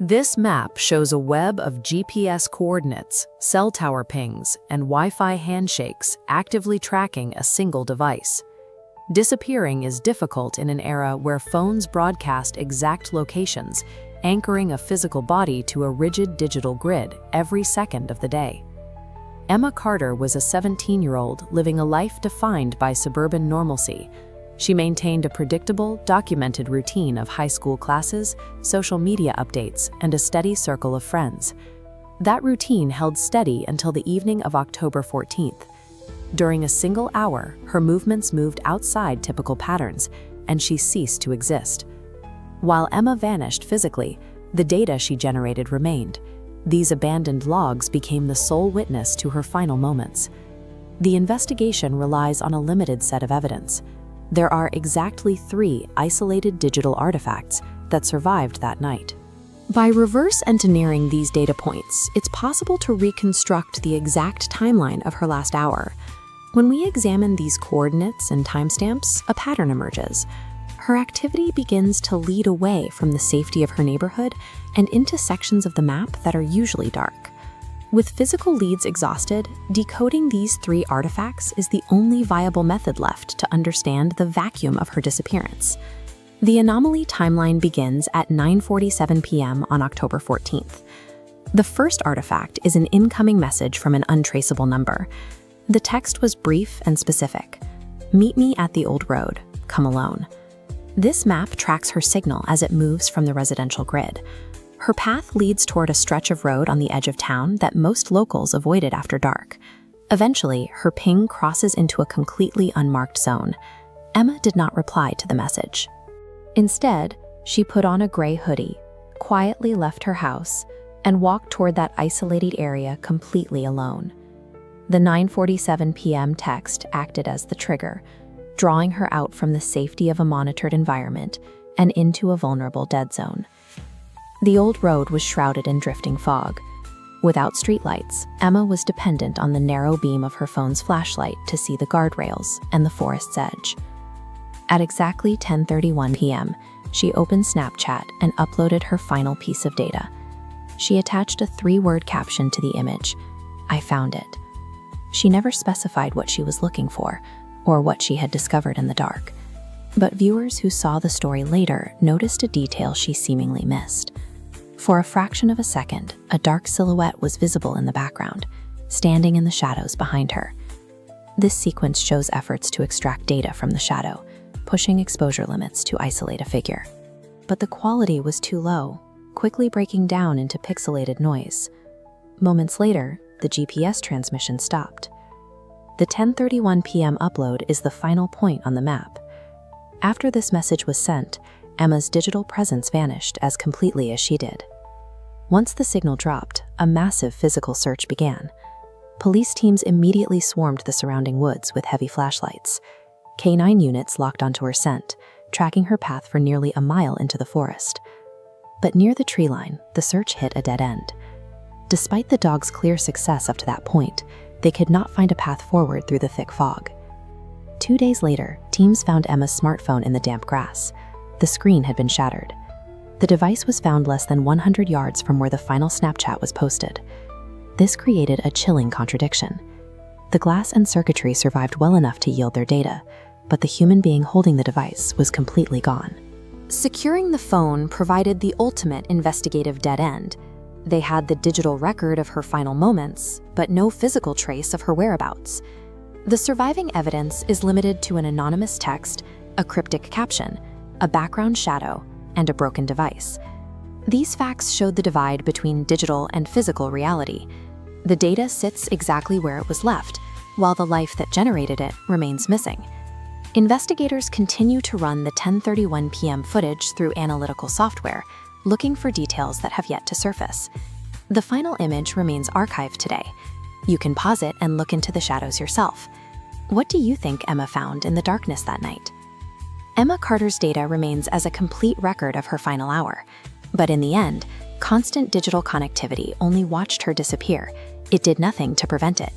This map shows a web of GPS coordinates, cell tower pings, and Wi-Fi handshakes actively tracking a single device. Disappearing is difficult in an era where phones broadcast exact locations, anchoring a physical body to a rigid digital grid every second of the day. Emma Carter was a 17-year-old living a life defined by suburban normalcy. She maintained a predictable, documented routine of high school classes, social media updates, and a steady circle of friends. That routine held steady until the evening of October 14th. During a single hour, her movements moved outside typical patterns, and she ceased to exist. While Emma vanished physically, the data she generated remained. These abandoned logs became the sole witness to her final moments. The investigation relies on a limited set of evidence. There are exactly 3 isolated digital artifacts that survived that night. By reverse engineering these data points, it's possible to reconstruct the exact timeline of her last hour. When we examine these coordinates and timestamps, a pattern emerges. Her activity begins to lead away from the safety of her neighborhood and into sections of the map that are usually dark. With physical leads exhausted, decoding these 3 artifacts is the only viable method left to understand the vacuum of her disappearance. The anomaly timeline begins at 9:47 p.m. on October 14th. The first artifact is an incoming message from an untraceable number. The text was brief and specific. "Meet me at the old road. Come alone." This map tracks her signal as it moves from the residential grid. Her path leads toward a stretch of road on the edge of town that most locals avoided after dark. Eventually, her ping crosses into a completely unmarked zone. Emma did not reply to the message. Instead, she put on a gray hoodie, quietly left her house, and walked toward that isolated area completely alone. The 9:47 p.m. text acted as the trigger, drawing her out from the safety of a monitored environment and into a vulnerable dead zone. The old road was shrouded in drifting fog. Without streetlights, Emma was dependent on the narrow beam of her phone's flashlight to see the guardrails and the forest's edge. At exactly 10:31 p.m., she opened Snapchat and uploaded her final piece of data. She attached a 3-word caption to the image: "I found it." She never specified what she was looking for, or what she had discovered in the dark. But viewers who saw the story later noticed a detail she seemingly missed. For a fraction of a second, a dark silhouette was visible in the background, standing in the shadows behind her. This sequence shows efforts to extract data from the shadow, pushing exposure limits to isolate a figure. But the quality was too low, quickly breaking down into pixelated noise. Moments later, the GPS transmission stopped. The 10:31 p.m. upload is the final point on the map. After this message was sent, Emma's digital presence vanished as completely as she did. Once the signal dropped, a massive physical search began. Police teams immediately swarmed the surrounding woods with heavy flashlights. K9 units locked onto her scent, tracking her path for nearly a mile into the forest. But near the tree line, the search hit a dead end. Despite the dogs' clear success up to that point, they could not find a path forward through the thick fog. 2 days later, teams found Emma's smartphone in the damp grass. The screen had been shattered. The device was found less than 100 yards from where the final Snapchat was posted. This created a chilling contradiction. The glass and circuitry survived well enough to yield their data, but the human being holding the device was completely gone. Securing the phone provided the ultimate investigative dead end. They had the digital record of her final moments, but no physical trace of her whereabouts. The surviving evidence is limited to an anonymous text, a cryptic caption, a background shadow, and a broken device. These facts showed the divide between digital and physical reality. The data sits exactly where it was left, while the life that generated it remains missing. Investigators continue to run the 10:31 p.m. footage through analytical software, looking for details that have yet to surface. The final image remains archived today. You can pause it and look into the shadows yourself. What do you think Emma found in the darkness that night? Emma Carter's data remains as a complete record of her final hour. But in the end, constant digital connectivity only watched her disappear. It did nothing to prevent it.